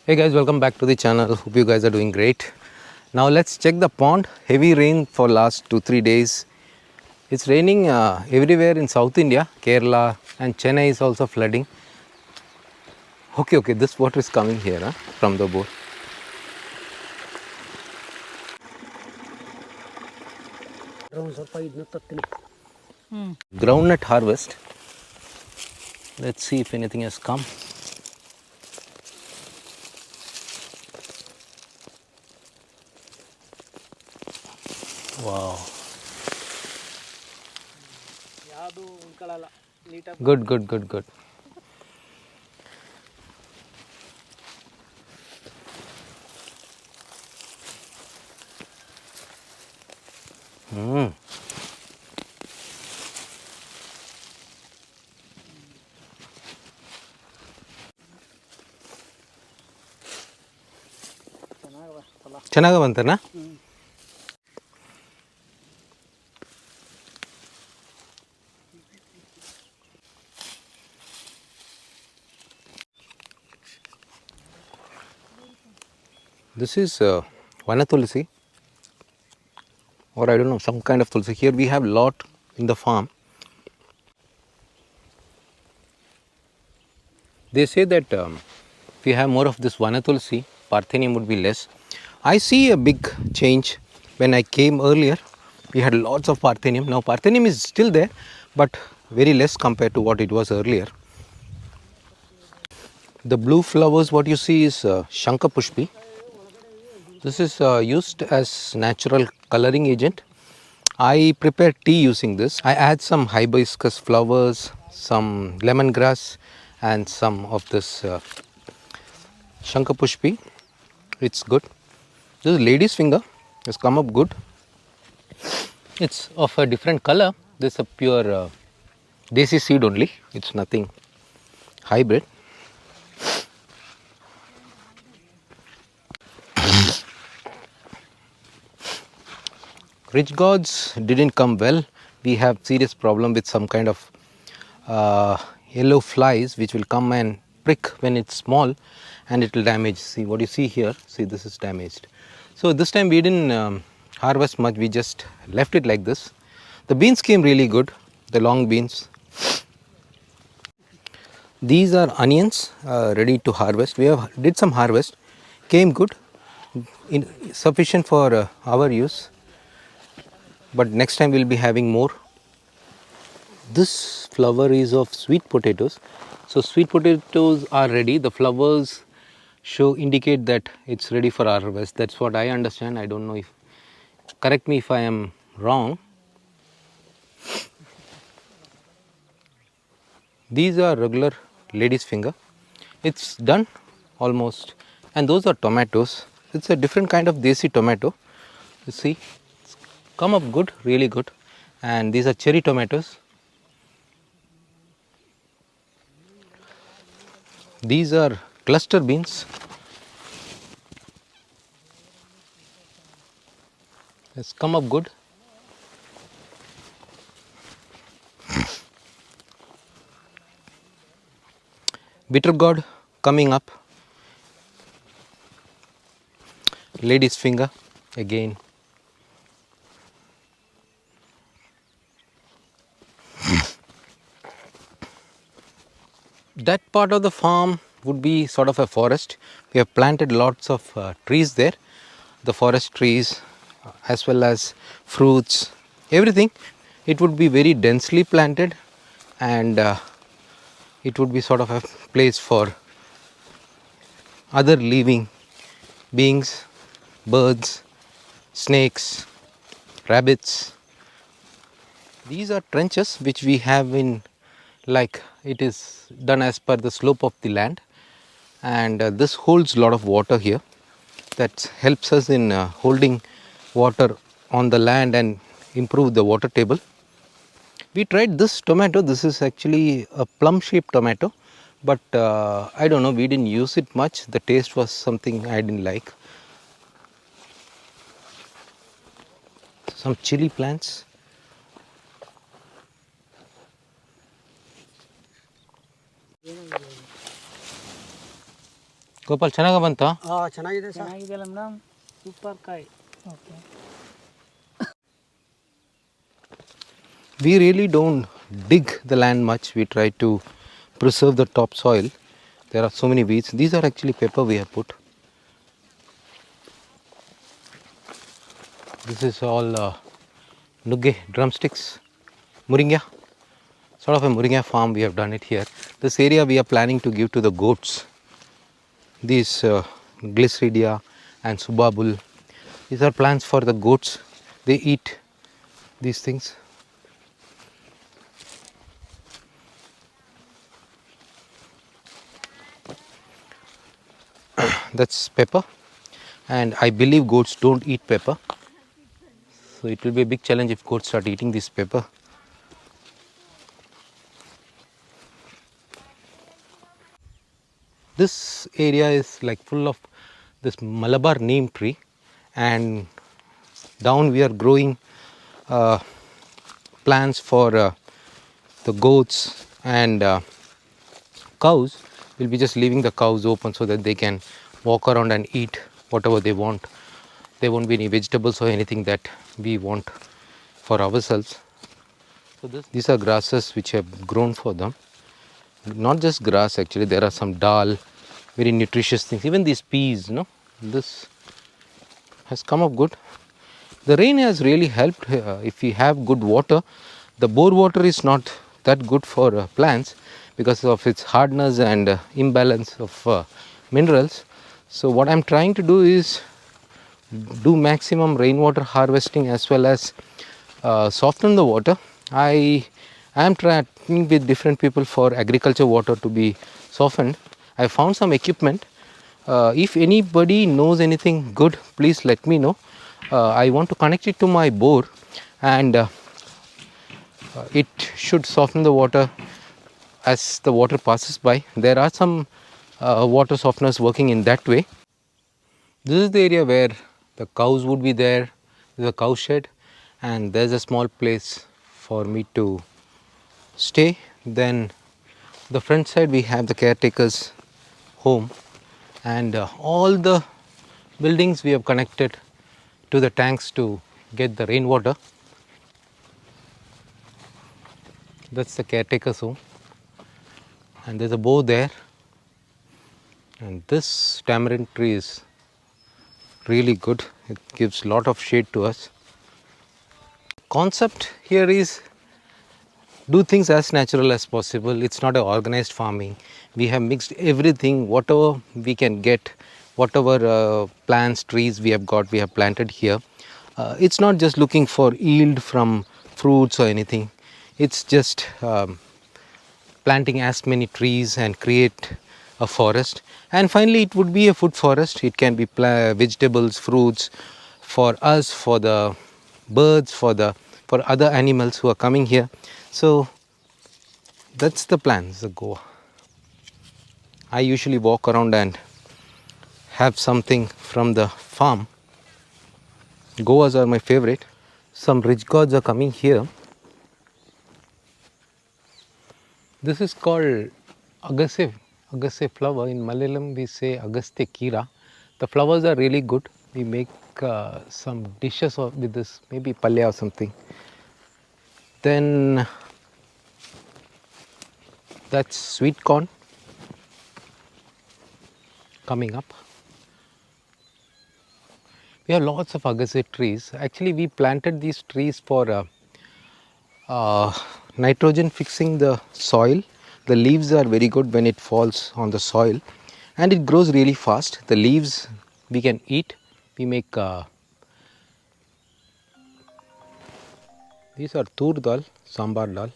Hey guys, welcome back to the channel. Hope you guys are doing great. Now let's check the pond. Heavy rain for last 2-3 days. It's raining everywhere in South India, Kerala, and Chennai is also flooding. Okay, this water is coming here from the bore. Groundnut harvest. Let's see if anything has come. Wow. Good. ಚೆನ್ನಾಗ ಬಂತನಾ? This is Vanatulsi, or I don't know, some kind of tulsi. Here we have lot in the farm. They say that if we have more of this Vanatulsi, Parthenium would be less. I see a big change. When I came earlier, we had lots of Parthenium. Now Parthenium is still there, but very less compared to what it was earlier. The blue flowers, what you see is Shankapushpi. This is used as natural coloring agent. I prepare tea using this. I add some hibiscus flowers, some lemongrass, and some of this Shankapushpi. It's good. This is lady's finger. It's come up good. It's of a different color. This is a pure desi seed only. It's nothing hybrid. Rich gods didn't come well. We have serious problem with some kind of yellow flies which will come and prick when it's small, and it will damage. See what you see here. See, this is damaged. So this time we didn't harvest much. We just left it like this. The beans came really good, the long beans. These are onions ready to harvest. We have did some harvest, came good, sufficient for our use, but next time we'll be having more. This flower is of sweet potatoes. So sweet potatoes are ready. The flowers indicate that it's ready for harvest. That's what I understand. I don't know, if correct me if I am wrong. These are regular lady's finger. It's done almost. And those are tomatoes. It's a different kind of desi tomato. You see, it's come up good, really good. And these are cherry tomatoes. These are cluster beans. It's come up good. Bitter gourd coming up. Lady's finger again. That part of the farm would be sort of a forest. We have planted lots of trees there, the forest trees, as well as fruits, everything. It would be very densely planted, and it would be sort of a place for other living beings, birds, snakes, rabbits. These are trenches which we have in, like, it is done as per the slope of the land, and this holds a lot of water here. That helps us in holding water on the land and improve the water table. We tried this tomato. This is actually a plum shaped tomato, but I don't know, we didn't use it much. The taste was something I didn't like. Some chili plants. Gopal ಚೆನ್ನಾಗಿ ಬಂತಾ? ಚೆನ್ನಾಗಿದೆ sir. ಚೆನ್ನಾಗಿದೆಯಲ್ಲ madam, super ಕಾಯಿ. Okay. We really don't dig the land much. We try to preserve the topsoil. There are so many weeds. These are actually pepper we have put. This is all nugge drumsticks, moringa. Sort of a moringa farm we have done it here. This area we are planning to give to the goats. These Glyceridia and Subabul. These are plants for the goats. They eat these things. That's pepper, and I believe goats don't eat pepper, so it will be a big challenge if goats start eating this pepper. This area is like full of this Malabar neem tree, and down we are growing plants for the goats and cows. We'll be just leaving the cows open so that they can walk around and eat whatever they want. There won't be any vegetables or anything that we want for ourselves. So these are grasses which have grown for them. Not just grass actually, there are some dal, very nutritious things. Even these peas, this has come up good. The rain has really helped. If we have good water, the bore water is not that good for plants because of its hardness and imbalance of minerals. So what I'm trying to do is do maximum rainwater harvesting as well as soften the water. I am trying with different people for agriculture water to be softened. I found some equipment. If anybody knows anything good, please let me know. I want to connect it to my bore, and it should soften the water as the water passes by. There are some water softeners working in that way. This is the area where the cows would be there. There's a cow shed, and there's a small place for me to stay. Then the front side we have the caretaker's home, and all the buildings we have connected to the tanks to get the rainwater. That's the caretaker's home, and there's a bow there, and this tamarind tree is really good. It gives lot of shade to us. Concept here is do things as natural as possible. It's not an organized farming. We have mixed everything, whatever we can get, whatever plants, trees we have got, we have planted here. It's not just looking for yield from fruits or anything. It's just planting as many trees and create a forest, and finally it would be a food forest. It can be vegetables, fruits for us, for the birds, for other animals who are coming here. So that's the plan, the Goa. I usually walk around and have something from the farm. Goas are my favorite. Some rich gods are coming here. This is called agasse flower. In Malayalam we say agaste kira. The flowers are really good. We make some dishes with this, maybe palya or something. Then that's sweet corn coming up. We have lots of agasse trees. Actually we planted these trees for nitrogen fixing the soil. The leaves are very good when it falls on the soil, and it grows really fast. The leaves we can eat. We make these are tur dal, sambar dal.